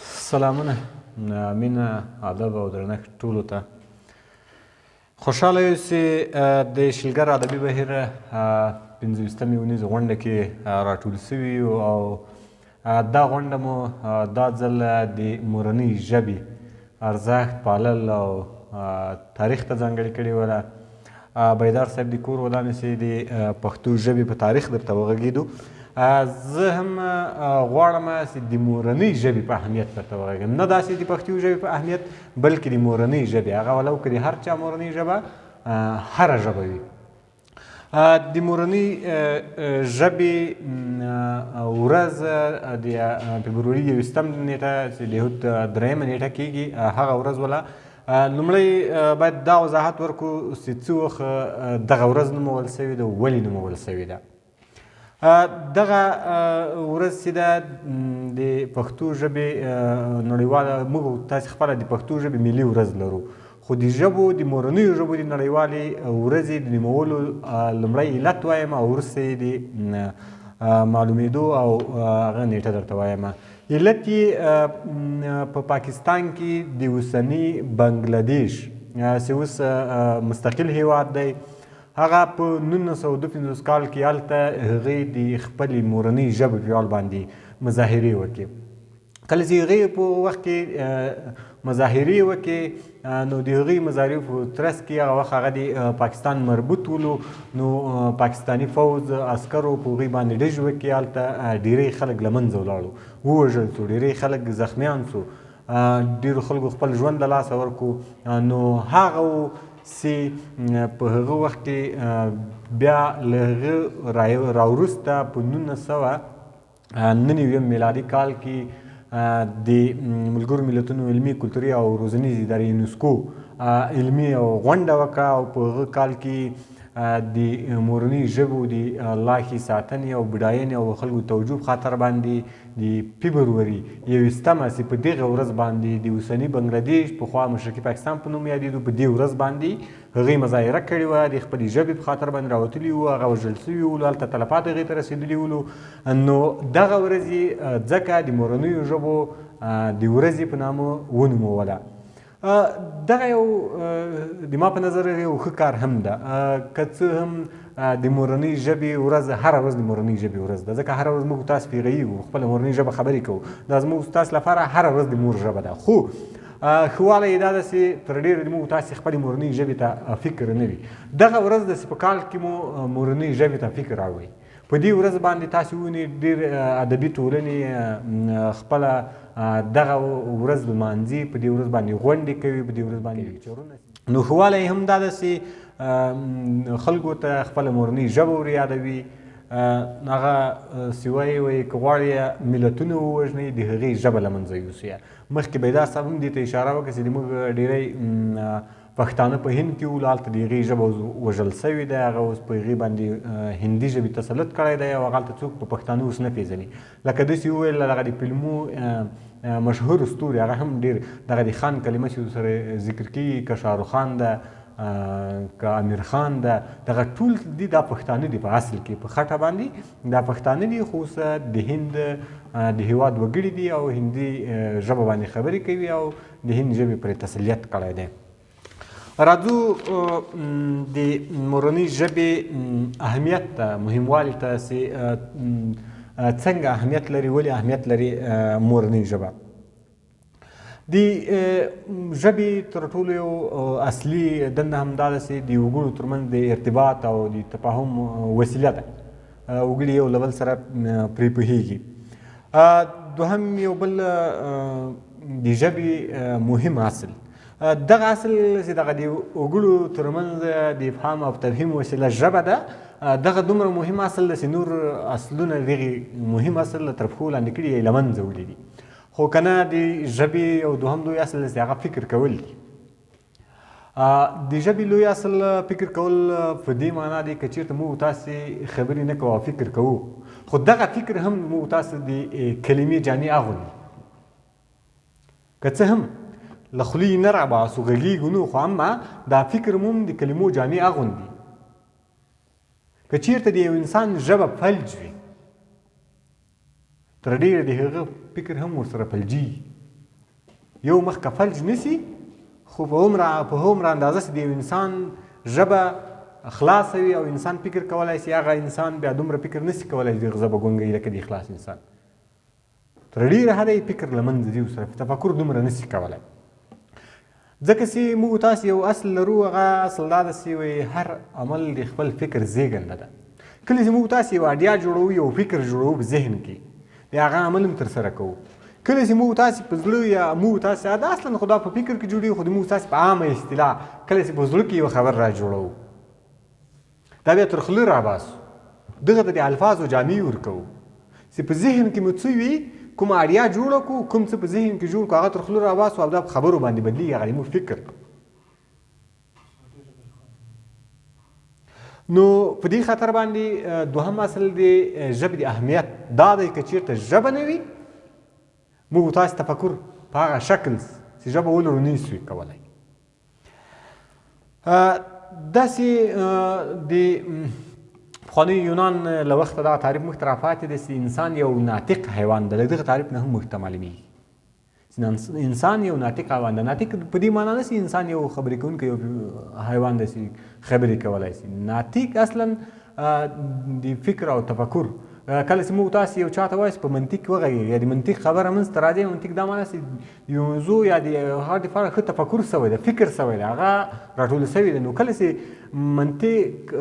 سلامونه مینه ادب او درنښت ټولو ته خوشحاله یوسئ د شلګر ادبي بهیر 15مې اونیزه غونډه کې راټول سوي یو او دا غونډه مو دا ځل د مورنۍ ژبې ارزښت پالل او تاریخ ته ځانګړې کړې وله بیدار صاحب د کور ودانې چې د پښتو ژبې په تاریخ درته وغږېدو زه هم غواړم چې د مورنۍ ژبې په اهمیت درته وغږېږم نه داسې د پښتو ژبې په اهمیت بلکې د مورنۍ ژبې هغه ولو که د هر چا مورنۍ ژبه هره ژبه وي د مورنۍ ژبې ورځ د فبروري 21 نیټه چې د یهود 3 نیټه کېږي هغه ورځ وله لومړی باید دا وضاحت ورکړو چې څه وخت دغه ورځ نومول سوې ده ولې نومول سوې ده دغه ورځ چې ده د پښتو ژبې نړیواله موږ تاسې خپله د پښتو ژبې ملي ورځ لرو خو د ژبو د مورنیو ژبو د نړیوالې ورځې د نومولو لومړی علت وایم او وروسته یې د معلومېدو او هغه نیټه درته وایم علت یې په پاکستان کې د اوسني بنګلادیش چې اوس مستقل هیواد دی هغه په 1952 کال کې هلته هغې د خپلې مورنۍ ژبې په ویاړ باندې مظاهرې وکړې کله چې هغې په وخت کې مظاهرې وکړې نو د هغې مظاهرې په ترڅ کې هغه وخت هغه د پاکستان مربوط ولو نو پاکستاني فوز عسکرو په هغې باندې ډج وکړې هلته ډېری خلک له منځه ولاړو ووژل سو ډېری خلک زخمیان سو ډېرو خلکو خپل ژوند له لاسه ورکړو نو هغه چې په هغه وخت کې بیا له هغه راوروسته په 1999 میلادي کال کې د ملګرو ملتونو علمي کلتوري او روزنیز ادارې یونسکو علمي غونډه وکړه او په هغه کال کې د مورنۍ ژبو د لاښې ساتنې او بډاینې او خلکو توجه په خاطر باندې د فبروري 21مه چې په دغه ورځ باندې د اوسني بنګلادیش پخوا مشرقي پاکستان په نوم یادېدو په دې ورځ باندې هغې مظاهره کړې وه د خپلې ژبې په خاطر باندې راوتلي وو هغه وژل سوي ولو هلته تلفات هغې ته رسېدلي ولو نو دغه ورځ یې ځکه د مورنیو ژبو د ورځې په نامه ونوموله دغه یو د ما په نظر یو ښه کار هم ده که څه هم د مورنۍ ژبې ورځ هره ورځ د مورنۍ ژبې ورځ ده ځکه هره ورځ موږ تاسو پرې غږیږو خپله مورنۍ ژبه خبرې کوو دا زموږ تاسو لپاره هره ورځ د مور ژبه ده خو ښه والی یې دا ده چې تر ډېره موږ تاسې خپلې مورنۍ ژبې ته فکر نه وي دغه ورځ ده چې په کال کې مو مورنۍ ژبې ته فکر راوړئ په دې ورځ باندې تاسې ووینئ ډېر ادبي ټولنې خپله دغه ورځ لمانځي په دې ورځ باندې غونډې کوي په دې ورځ باندې لیکچرونه نو ښه والی هم دا ده چې خلکو ته خپله مورنۍ ژبه ور یادوي هغه سوی وایي که غواړئ ملتونه ووژنئ د هغې ژبه له منځه یوسئ مخکې بیدار صاحب هم دې ته اشاره وکړه چې زموږ ډېری پښتانه په هند کې وو هلته د هغې ژبه وژل سوې ده هغه اوس په هغې باندې هندي ژبې تسلط کړی دی او هغلته څوک په پښتانه اوس نه پېژني لکه داسې وویل دغه د فلمو مشهور ستوري هغه هم ډېر دغه د خان کلمه چې سره ذکر کېږي که شاهرخ خان ده که امیر خان ده دغه ټول دي دا پښتانه دي په اصل کې په خټه باندې دا پښتانه دي خو اوس د هند د هېواد وګړي دي او هندي ژبه باندې خبرې کوي او د هند ژبې پرې تسلیت کړی دی راځو د مورنۍ ژبې اهمیت ته مهموالي ته چې څنګه اهمیت لري ولې اهمیت لري مورنۍ ژبه د ژبې تر ټولو یو اصلي دنده همدا ده چې د وګړو ترمنځ د ارتباط او د تفاهم وسیله ده وګړي یو له بل سره پرې پوهېږي دوهم یو بل د ژبې مهم اصل دغه اصل چې دغه د وګړو ترمنځ د افهام او تفهیم وسیله ژبه ده دغه دومره مهم اصل ده چې نور اصلونه دغې مهم اصل تر پښو لاندې کړي یې له منځه وړي دي خو که نه د ژبې یو دوهم لوی اصل چې هغه فکر کول دي د ژبې لوی اصل فکر کول په دې معنا دی که چېرته موږ تاسې خبرې نه کوو او فکر کوو خو دغه فکر هم موږ تاسو د کلمې جامې اغوندي که څه هم له خولې نه راباسو غږیږو نو خو اما دا فکر مو د کلمو جامې اغوندي که چېرته د یو انسان ژبه فلج وي تر ډېره د هغه فکر هم ورسره فلجي. یو مخ که فلج نسی خو په هومره اندازه چې د یو انسان ژبه خلاصه وي او انسان فکر کولی شي، هغه انسان بیا دومره فکر نسی کولی چې د هغه ژبه ګونګۍ لکه د اخلاص انسان. تر ډېره حده یې فکر له منځه ځي ورسره تفکر دومره نسی کولی. ځکه چې موږ تاسو یو اصل لرو، هغه اصل دا ده چې وایي هر عمل د خپل فکر زېږنده ده. کله چې موږ تاسو یو اډیا جوړوو، یو فکر جوړوو په ذهن کې، د هغه عمل هم ترسره کوو. کله چې موږ تاسو په زړه یا موږ تاسو دا اصلا خو دا په فکر کې جوړوي، خو د موږ تاسو په عامه اصطلاح کله چې په زړه کې یو خبر را جوړوو، دا بیا تر خوله راباسو، دغه ته د الفاظو جامې ورکوو چې په ذهن کې مو څه وي، کومه اړیا جوړه کړو، کوم څه په ذهن کې جوړ کړو، هغه تر خوله راباسو او دا په خبرو باندې بدلېږي، هغه زموږ فکر. نو په دې خاطر باندې دوهم اصل د ژبې د اهمیت دا دی که چېرته ژبه نه وي، موږ تاسو تفکر په هغه شکل چې ژبه ولرو نه شو کولی. داسې د پخوانیو یونان له وخته دغه تعریف موږ ته راپاتې دی چې انسان یو ناطق حیوان دی. له دغه تعریف نه هم موږ ته معلومېږي انسان یو ناطق حیوان دی. ناطق په دې معنا نه چې انسان یو خبرې کوونکی یو حیوان دی چې خبرې کولی شي. ناطق اصلا د فکر او تفکر. کله چې موږ تاسو یو چاته وایي په منطق وغږېږي یا د منطق خبره منځته راځي، منطق دا معنا چې یو موضوع یا د هغه دپاره ښه تفکر سوی دی، فکر سوی دی، هغه راټول سوی دی. نو کله چې منطق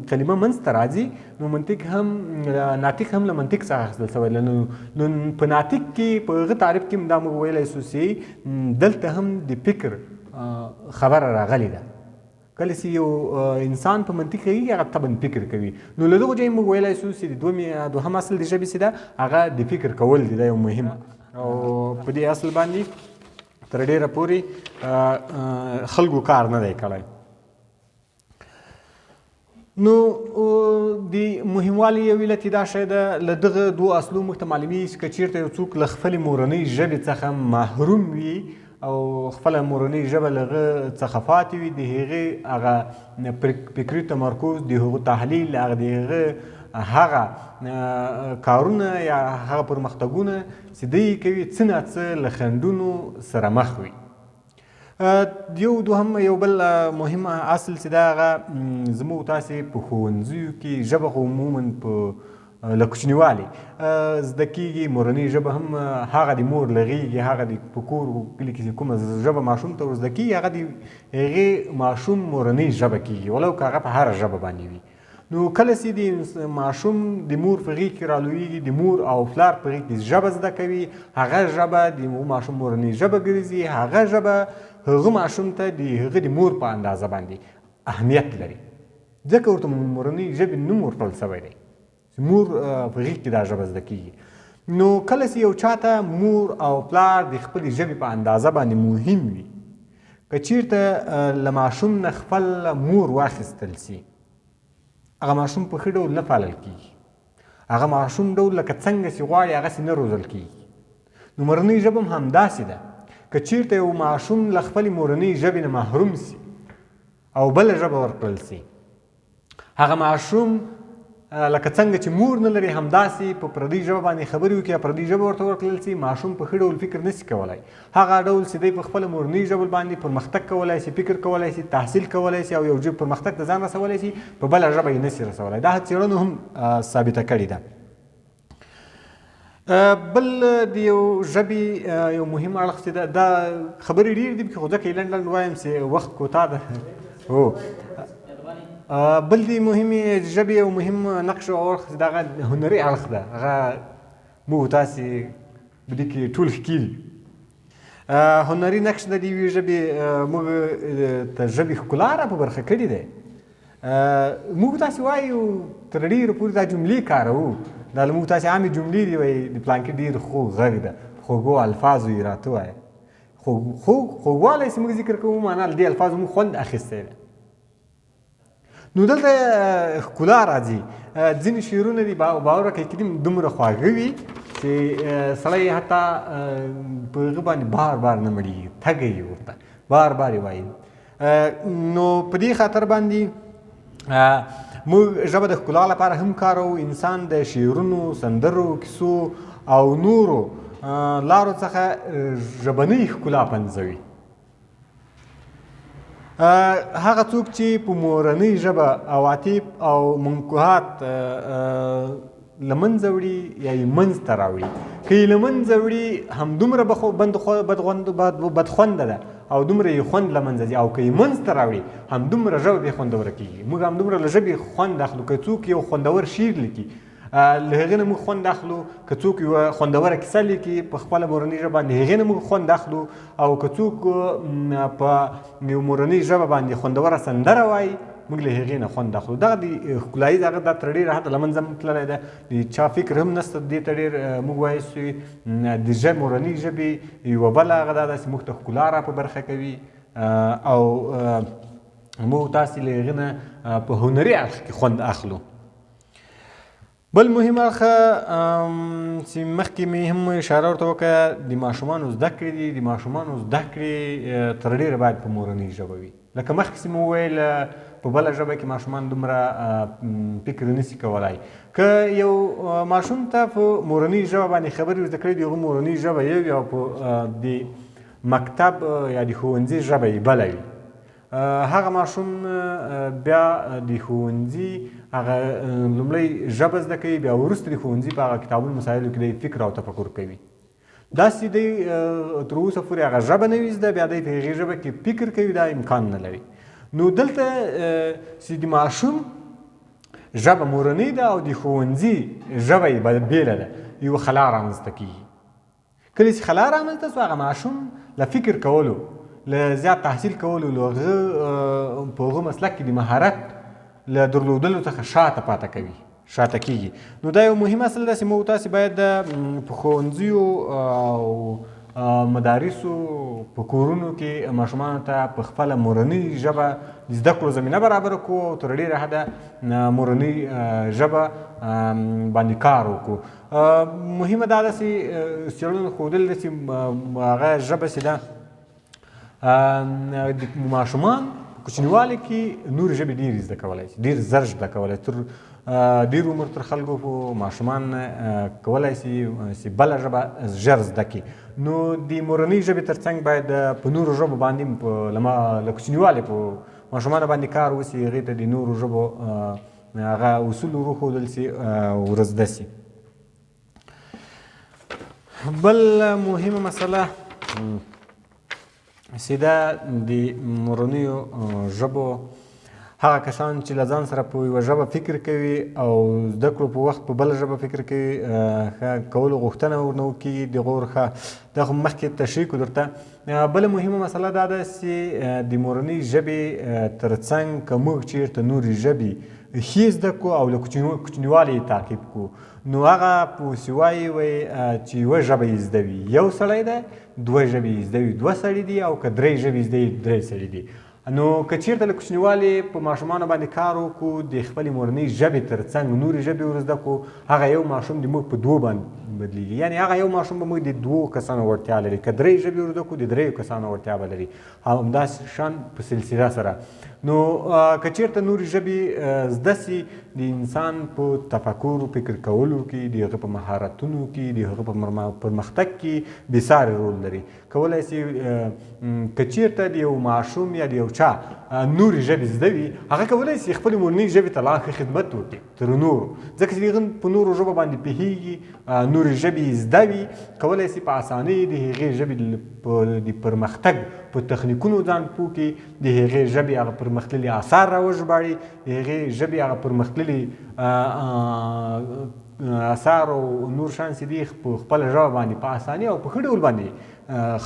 کلمه منځته راځي، نو منطق هم ناطق هم له منطق څخه اخیستل سوی دی. نو په ناطق کې په هغه تعریف کې دا موږ ویلی شو چې دلته هم د فکر خبره راغلې ده. کله چې یو انسان په منطق کېږي، هغه طبعا فکر کوي. نو له دغو ځایه موږ ویلی شو چې دوهم اصل د ژبې چې ده هغه د فکر کول دی، دا یو مهم. او په دې اصل باندې تر ډېره پورې خلکو کار نه دی کړی. نو د مهموالي یو علت دا شی ده، له دغه دوو اصلو موږ ته معلومېږي چې که چېرته یو څوک له خپلې مورنۍ ژبې څخه محروم وي او خپله مورنۍ ژبه له هغه څخه پاتې وي، د هغې هغه فکري تمرکز، د هغو تحلیل، د هغه کارونه یا هغه پرمختګونه چې دی کوي څه ناڅه له خنډونو سره مخ وي. یو بل مهم اصل چې دا هغه زموږ تاسې په ښوونځیو کې ژبه خو عموما په له کوچنیوالي زده کېږي. مورنۍ ژبه هم هغه د مور له غېږې، هغه د په کور کلي کې کومه ژبه ماشوم ته ور زده کېږي، هغه د هغې ماشوم مورنۍ ژبه کېږي، ولو که هغه په هره ژبه باندې وي. نو کله چې د ماشوم د مور په غېږ کې رالویږي، د مور او پلار په غېږ کې ژبه زده کوي، هغه ژبه د ماشوم مورنۍ ژبه ګرځي، هغه ژبه هغه ماشوم ته د هغه د مور په اندازه باندې اهمیت لري، ځکه ورته مورنۍ ژبې نوم ورکړل سوی دی. مور په غېږ کې دا ژبه زده کېږي. نو کله چې یو چاته مور او پلار د خپلې ژبې په اندازه باندې مهم وي، که چېرته له ماشوم نه خپل مور واخیستل سي، هغه ماشوم په ښه ډول نه پالل کېږي، هغه ماشوم ډول لکه څنګه چې غواړي هغسې نه روزل کېږي. نو مورنۍ ژبه هم همداسې ده. که چېرته یو ماشوم له خپلې مورنۍ ژبې نه محروم سي او بله ژبه ورکړل سي، هغه ماشوم لکه څنګه چې مور نه لري، همداسې په پردۍ ژبه باندې خبرې وکړي یا پردۍ ژبه ورته ورکړل سي، ماشوم په ښه ډول فکر نسي کولی. هغه ډول چې دی په خپله مورنۍ ژبه باندې پرمختګ کولی سي، فکر کولی سي، تحصیل کولی سي او یو پرمختګ ته ځان رسولی سي، په بله ژبه یې نسي رسولی. دا څېړنو هم ثابته کړې ده. بل د یو ژبې یو مهم اړخ چې دا خبرې ډېرې دي، خو ځکه یې لنډ لنډ وایم چې وخت کوتاه ده. بل د مهمې ژبې یو مهم نقش او اړخ چې دغه هنري اړخ ده، هغه موږ تاسې په دې کې ټول ښکي دي. هنري نقش د دې یوې ژبې موږ ته ژبې ښکلا را په برخه کړې دی. موږ تاسې وایو تر ډېره پورې دا جملې کاروو، دا له موږ تاسې عامې جملې دي، وایي د پلانکي ډېر خوږ غږ ده، خوږو الفاظو یې راته وایه. خوږوالی چې موږ ذکر کوو معنا له دې الفاظو موږ خوند اخیستی دی. نو دلته ښکلا راځي. ځینې شعرونه دي باور وکړئ کریم دومره خواږه وي چې سړی حتی په هغه باندې بار بار نه مړېږي، تږی یې ورته بار بار یې وایي. نو په دې خاطر باندې موږ ژبه د ښکلا لپاره هم کاروو. انسان د شعرونو، سندرو، کیسو او نورو لارو څخه ژبنۍ ښکلا پنځوي. هغه څوک چې په مورنۍ ژبه عواطف او منقوحات له منځه وړي یا یې منځته راوړي، که یې له منځه وړي همدومره بدخونده ده او دومره یې خوند له منځه ځي، او که یې منځته راوړي همدومره ژبه بې خوندوره کېږي. موږ همدومره له ژبې خوند اخلو. که څوک یو خوندور شعر لیکي له هغې نه موږ خوند اخلو، که څوک یوه خوندوره کیسه لیکي په خپله مورنۍ ژبه باندې هغې نه موږ خوند اخلو، او که څوک په یو مورنۍ ژبه باندې خوندوره سندره وایي موږ له هغې نه خوند اخلو. دغه د ښکلایي هغه دا تر ډېره حده له منځه هم تللی ده. د چا فکر هم نشته دې ته ډېر موږ وایو چې د مورنۍ ژبې یوه بله هغه دا ده چې موږ ته ښکلا را په برخه کوي او موږ تاسې له هغې نه په هنري اړخ کې خوند اخلو. بل مهم اړخ چې مخکې مې هم اشاره ورته وکړه، د ماشومانو زده کړې دي. د ماشومانو زده کړې تر ډېره باید په مورنۍ ژبه وي. لکه مخکې چې مې وویل په بله ژبه کې ماشومان دومره فکر نشي کولی. که یو ماشوم ته په مورنۍ ژبه باندې خبرې زده کړې دي، هغه مورنۍ ژبه یو یا په د مکتب یا د ښوونځي ژبه یې بله وي، هغه ماشوم بیا د ښوونځي هغه لومړی ژبه زده کوي، بیا وروسته د ښوونځي په هغه کتابونو مسایلو کې دی فکر او تفکر کوي. داسې دی تر اوسه پورې هغه ژبه نه وي زده، بیا دی په هغې ژبه کې فکر کوي، دا امکان نه لري. نو دلته چې د ماشوم ژبه مورنۍ ده او د ښوونځي ژبه یې بېله ده، یوه خلا رامنځته کېږي. کله چې خلا رامنځته سو، هغه ماشوم له فکر کولو، له زیات تحصیل کولو، له هغه په هغه مسلک کې د مهارت له درلودلو څخه شاته پاته کوي، شاته کېږي. نو دا یو مهم اصل ده چې موږ تاسې باید په ښوونځیو او مدارسو په کورونو کې ماشومانو ته په خپله مورنۍ ژبه د زده کړو زمینه برابره کړو او تر ډېره حده مورنۍ ژبه باندې کار وکړو. مهمه دا ده چې څېړنو ښودلي ده چې هغه ژبه چې ده د ماشومان په کوچنیوالي کې نورې ژبې ډېرې زده کولی شي، ډېر زر زده کولی. تر ډېر عمر تر خلکو په ماشومان کولی شي چې بله ژبه ژر زده کړي. نو د مورنۍ ژبې تر څنګ باید په نورو ژبو باندې له کوچنیوالي په ماشومانو باندې کار وشي، هغې ته د نورو ژبو هغه اصول وروښودل شي او ورزده شي. بل مهمه مسله چې دا د مورنیو ژبو هغه کسان چې له ځان سره په یوه ژبه فکر کوي او زده کړو په وخت په بله ژبه فکر کوي، کولو غوښتنه ورنه وکړي، د هغو دا خو مخکې تشریح کړو درته. بله مهمه مسله دا ده چې د مورنۍ ژبې تر څنګ که موږ چېرته نورې ژبې ښې زده کړو او له کوچنیوالي یې تعقیب کړو، نو هغه په اوسیوایي وایي چې یوه ژبه یې زده وي یو سړی دی، دوه ژبې یې زده وي دوه سړي دي، او که درې ژبې زده وي درې سړي دي. نو که چېرته له کوچنیوالي په ماشومانو باندې کار وکړو، د خپلې مورنۍ ژبې تر څنګ نورې ژبې ور زده کړو، هغه یو ماشوم د موږ په دوو باندې بدلیږي. یعنې هغه یو ماشوم به موږ د دوو کسانو وړتیا لري، که درې ژبې ور زده کړو د دریو کسانو وړتیا به لري، همداسې شان په سلسله سره. نو که چېرته نورې ژبې زده سي، د انسان په تفکر فکر کولو کې، د هغه په مهارتونو کې، د هغه په پرمختګ کې بېساري رول لري. کولی سي که چېرته د یو ماشوم یا د یو چا نورې ژبې زده وي، هغه کولی سي خپلې مورنۍ ژبې ته لا ښه خدمت وکړي تر نورو، ځکه چې هغه په نورو ژبو باندې پوهېږي، نورې ژبې یې زده وي، کولی سي په اسانۍ د هغې ژبې د پرمختګ په تخنیکونو ځان پوه کړي، د هغې ژبې هغه پرمختللي آثار راوژباړي، د هغې ژبې هغه پرمختللي آثار او نور شیان چې دي په خپله ژبه باندې په اسانۍ او په ښه ډول باندې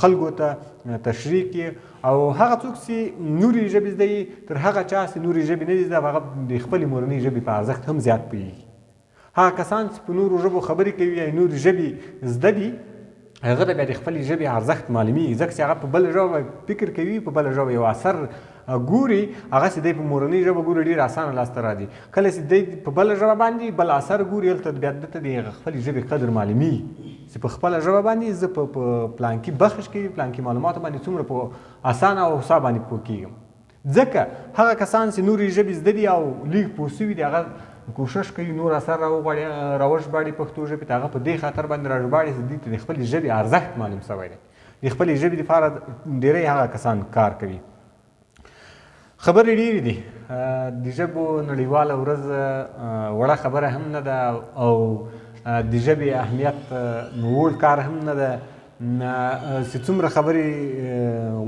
خلکو ته تشریح کړي. او هغه څوک چې نورې ژبې زده وي، تر هغه چا چې نورې ژبې نه دي زده، هغه د خپلې مورنۍ ژبې په ارزښت هم زیات پوهېږي. هغه کسان چې په نورو ژبو خبرې کوي یا نورې ژبې زده دي، هغه ته بیا د خپلې ژبې ارزښت معلومیږي، ځکه چې هغه په بله ژبه فکر کوي، په بله ژبه یو اثر ګوري، هغه چې دی په مورنۍ ژبه ګوري ډېر اسانه لاسته راځي. کله چې دی په بله ژبه باندې بل اثر ګوري، هلته بیا دته د خپلې ژبې قدر معلومیږي چې په خپله ژبه باندې زه په پلانکي بخش کې پلانکي معلوماتو باندې څومره په اسانه او هوسا باندې پوه کېږم. ځکه هغه کسان چې نورې ژبې زده دي او لږ پوه سوي دي هغه کوشش کوي نور اثر راوژباړي پښتو ژبې ته، هغه په دې خاطر باندې راژباړي چې دوی ته د خپلې ژبې ارزښت معلوم سوی دی. د خپلې ژبې دپاره ډېری هغه کسان کار کوي. خبرې ډېرې دي. د ژبو نړیواله ورځ وړه خبره هم نه ده او د ژبې اهمیت نووړ کار هم نه ده چې څومره خبرې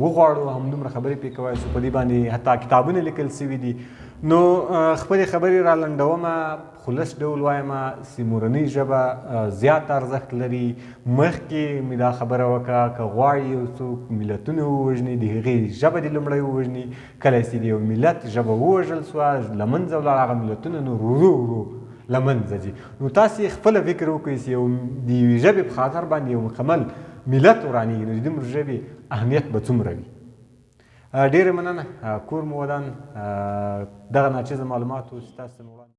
وغواړو همدومره خبرې پرې کوی شو. په دې باندې حتی کتابونه لیکل سوي دي. نو خپلې خبرې را لنډومه، خلص ډول وایمه چې مورنۍ ژبه زیات ارزښت لري. مخکې مې دا خبره وکړه که غواړي یو څوک ملتونه ووژني د هغې ژبه دې لومړی ووژني. کله چې د یو ملت ژبه ووژل سوه له منځه ولاړ هغه ملتونه نو ورو ورو له منځه ځي. نو تاسې خپله فکر وکړئ چې د یوې ژبې په خاطر باندې یو مکمل ملت ورانېږي نو د دومره ژبې اهمیت به څومره وي. ډېره مننه. کور مو ودان. دغه ناچیزه معلومات و چې تاسو ته مې وړاندې